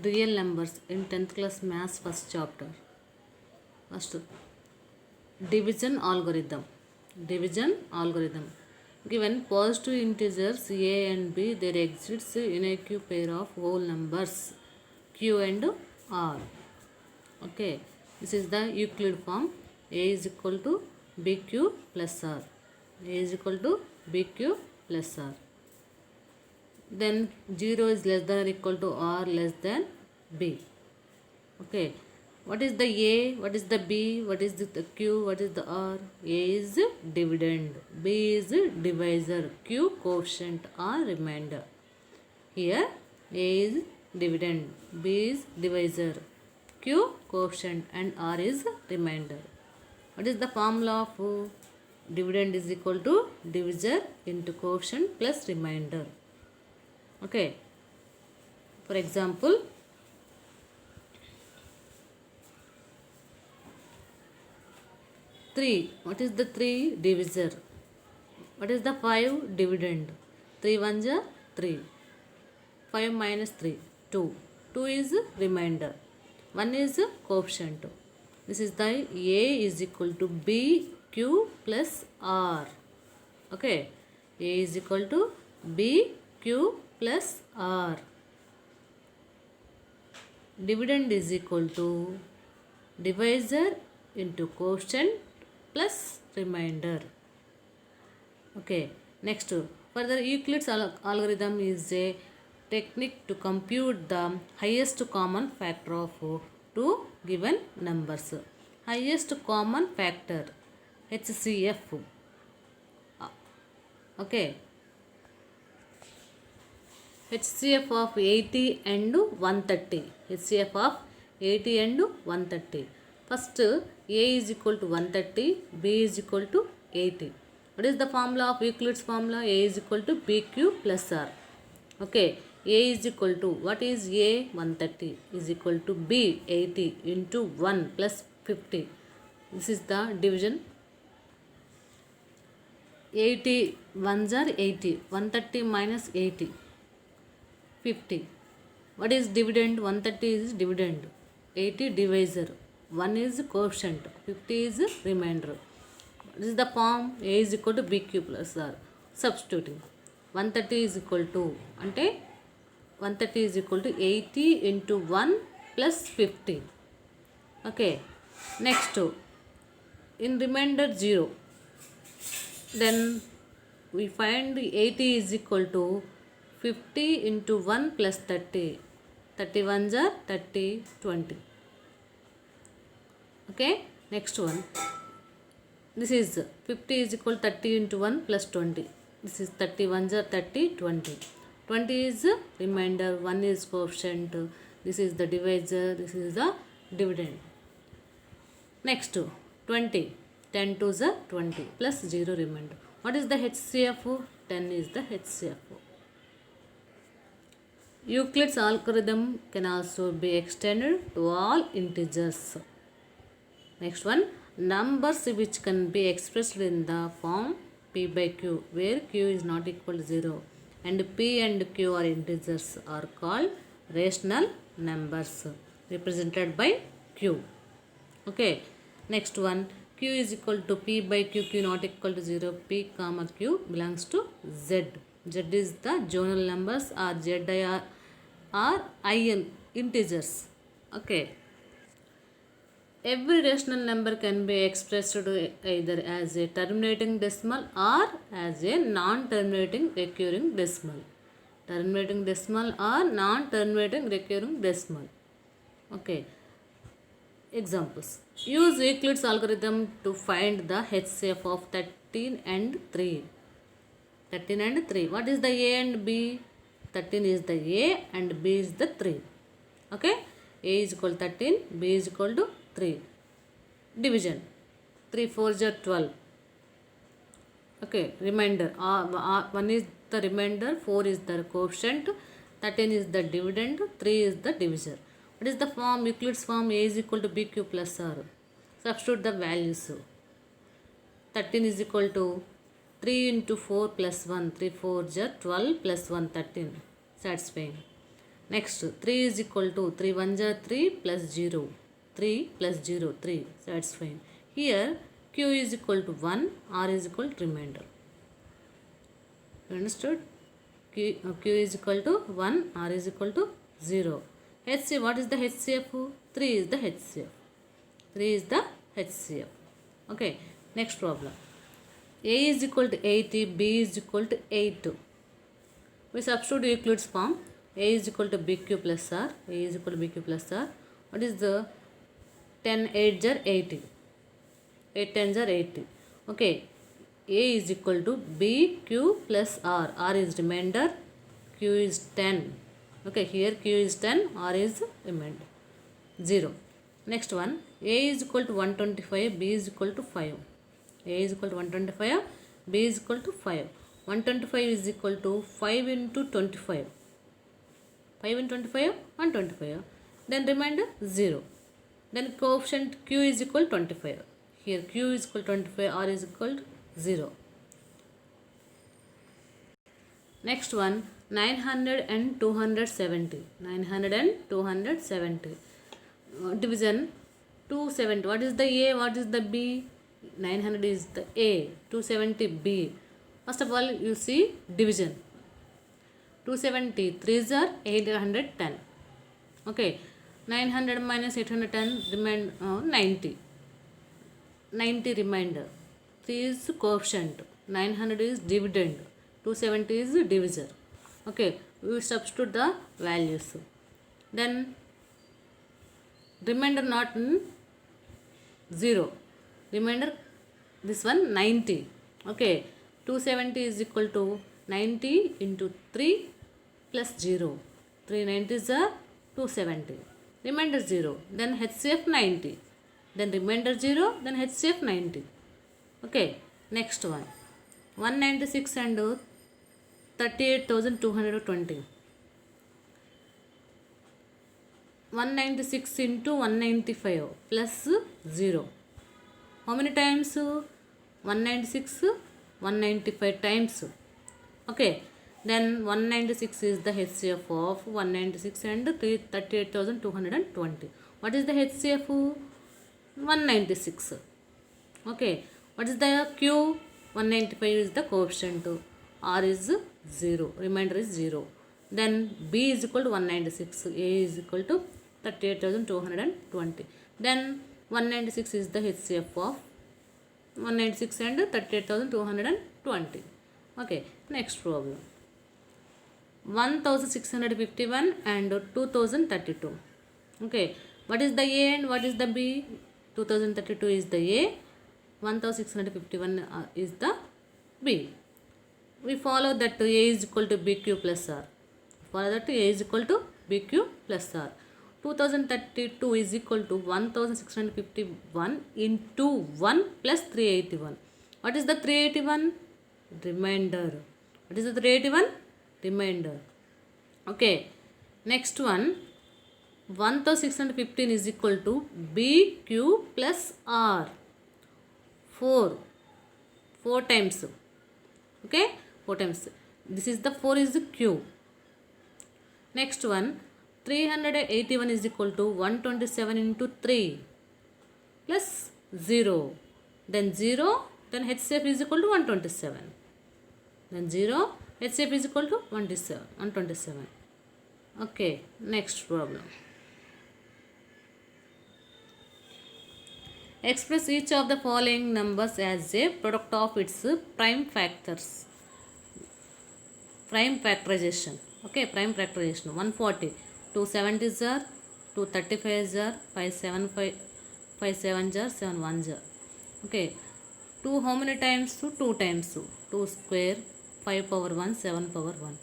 real numbers in 10th class maths first chapter. First, division algorithm. Division algorithm. Given positive integers a and b, there exists unique pair of whole numbers q and r. Okay, this is the Euclid form. A is equal to bq plus r. A is equal to bq plus r. Then 0 is less than or equal to r less than b. Okay, what is the a, what is the b, what is the q, what is the r? A is dividend, b is divisor, q quotient or remainder. Here a is dividend, b is divisor, q quotient and r is remainder. What is the formula of dividend? Is equal to divisor into quotient plus remainder. Okay, for example, 3. What is the 3? Divisor. What is the 5? Dividend. 3 ones are 3. 5 minus 3, 2. 2 is remainder. 1 is quotient. This is the A is equal to B Q plus R. Okay, A is equal to B Q plus R. Dividend is equal to divisor into quotient plus remainder. Okay, next, further Euclid's algorithm is a technique to compute the highest common factor of two given numbers. Highest common factor, HCF. Okay, HCF of 80 and 130. HCF of 80 and 130. First, A is equal to 130, B is equal to 80. What is the formula of Euclid's formula? A is equal to BQ plus R. Okay, A is equal to, what is A? 130 is equal to B 80 into 1 plus 50. This is the division. 80 ones are 80. 130 minus 80. 50. What is dividend? 130 is dividend. 80 divisor. 1 is quotient. 50 is remainder. This is the form. A is equal to BQ plus R. Substituting. 130 is equal to, ante 130 is equal to 80 into 1 plus 50. Okay. Next, in remainder 0. Then we find 80 is equal to 50 into 1 plus 30. 31s are 30, 20. Okay, next one. This is 50 is equal to 30 into 1 plus 20. This is 31s are 30, 20. 20 is remainder, 1 is quotient. This is the divisor, this is the dividend. Next, 20. 10 to the 20 plus 0 remainder. What is the HCF? 10 is the HCF. Euclid's algorithm can also be extended to all integers. Next one, numbers which can be expressed in the form P by Q, where Q is not equal to 0 and P and Q are integers, are called rational numbers represented by Q. Okay, next one, Q is equal to P by Q, Q not equal to 0, P comma Q belongs to Z. Z is the zonal numbers, or ZI are IN integers. Okay, every rational number can be expressed either as a terminating decimal or as a non-terminating recurring decimal. Terminating decimal or non-terminating recurring decimal. Okay, examples. Use Euclid's algorithm to find the HCF of 13 and 3. 13 and 3. What is the A and B? 13 is the A and B is the 3. Okay, A is equal to 13, B is equal to 3. Division. 3 4s are 12. Okay, remainder. 1 is the remainder, 4 is the quotient, 13 is the dividend, 3 is the divisor. What is the form? Euclid's form. A is equal to BQ plus R. Substitute the values. 13 is equal to 3 into 4 plus 1. 3 4s are 12 plus 1 13. Satisfying. Next 3 is equal to 3 1s are 3 plus 0. 3 plus 0 3. So that's fine. Here Q is equal to 1, R is equal to remainder. You understood? Q is equal to 1, R is equal to 0. HCF, what is the HCF? 3 is the HCF. 3 is the HCF. Okay, next problem. A is equal to 80, B is equal to 8. We substitute Euclid's form. A is equal to BQ plus R. A is equal to BQ plus R. What is the 10 8s are 80. 8 10s are 80. Okay. A is equal to BQ plus R. R is remainder. Q is 10. Okay. Here Q is 10. R is remainder. 0. Next one. A is equal to 125. B is equal to 5. A is equal to 125. B is equal to 5. 125 is equal to 5 into 25. 5 into 25, 125. Then remainder 0. Then coefficient Q is equal to 25. Here Q is equal to 25, R is equal to 0. Next one, 900 and 270. 900 and 270. Division 270. What is the A? What is the B? 900 is the A. 270 B. First of all, you see division. 270 3s are 810. Okay. 900 minus 810 remain 90. 90 remainder. 3 is coefficient. 900 is dividend. 270 is divisor. Okay. We will substitute the values. Then remainder not in 0. Remainder this one 90. Okay. 270 is equal to 90 into 3 plus 0. 3 90s are 270. Remainder 0. Then HCF 90. Then remainder 0. Then HCF 90. Okay. Next one. 196 and 38,220. 196 into 195 plus 0. How many times? 196, 195 times. Okay. Then 196 is the HCF of 196 and 38,220. What is the HCF? 196. Okay. What is the Q? 195 is the coefficient. R is 0. Remainder is 0. Then B is equal to 196. A is equal to 38,220. Then 196 is the HCF of 196 and 38,220. Okay. Next problem. 1651 and 2032. Okay. What is the A and what is the B? 2032 is the A. 1651 is the B. We follow that A is equal to BQ plus R. Follow that A is equal to BQ plus R. 2032 is equal to 1651 into 1 plus 381. What is the 381? Remainder. What is the 381? Remainder. Okay. Next one. 1615 is equal to BQ plus R. 4 times. Okay. 4 times. This is the 4 is the Q. Next one. 381 is equal to 127 into 3 plus 0. Then 0. Then HCF is equal to 127. Then 0. HCF is equal to 127. Okay. Next problem. Express each of the following numbers as a product of its prime factors. Prime factorization. Okay. Prime factorization. 140. 270s are, 235s are, 575, 57s are, 71s are. Okay. 2 how many times? 2 times. 2 square, 5 power 1, 7 power 1.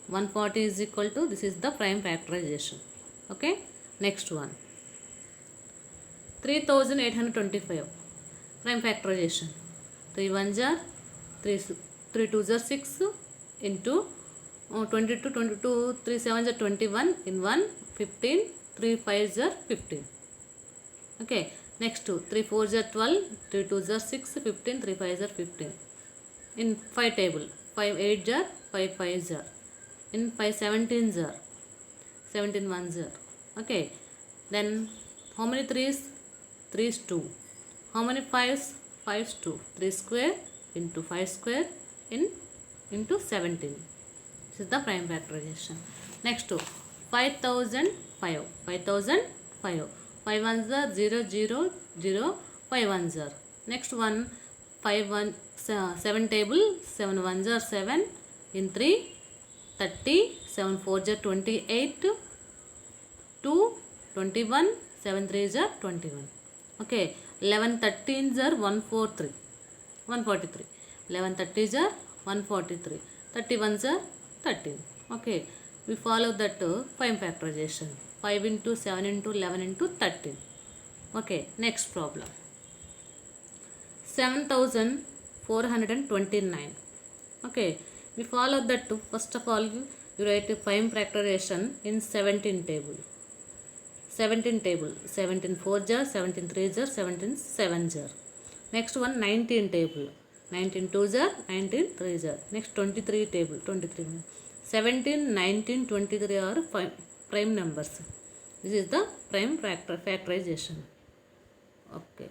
140 is equal to, this is the prime factorization. Okay. Next one. 3825. Prime factorization. 3 1s are, 3 2s are 6 into 22, 22, 3 7s are 21 in 1, 15, 3 5s are 15. Okay. Next 2, 3 4s are 12, 3 2s are 6, 15, 3 5s are 15. In 5 table, 5 8s are, 5 5s are. In 5 17s are, 17 ones are. Okay. Then how many 3s? 3 is 2. How many 5s? 5 is 2. 3 square into 5 square into 17. This is the prime factorization. Next 5005. 5005. 5 ones are 0 0 0. 5 ones are. Next one 7 table. 7 ones are 7 in 3. 30. 7 4s are 28. 2 21. 7 3s are 21. Okay. 11 13s are 143. 143. 11 30s are 143. 31s are 13. Okay. We follow that prime factorization. 5 into 7 into 11 into 13. Okay. Next problem. 7429. Okay. We follow that too. First of all, you write prime factorization in 17 table. 17 table. 17 4s are, 17 3s are, 17 7s are. Next one 19 table. 19 2s are, 19 3s are. Next 23 table. 23. 17, 19, 23 are prime numbers. This is the prime factorization. Okay.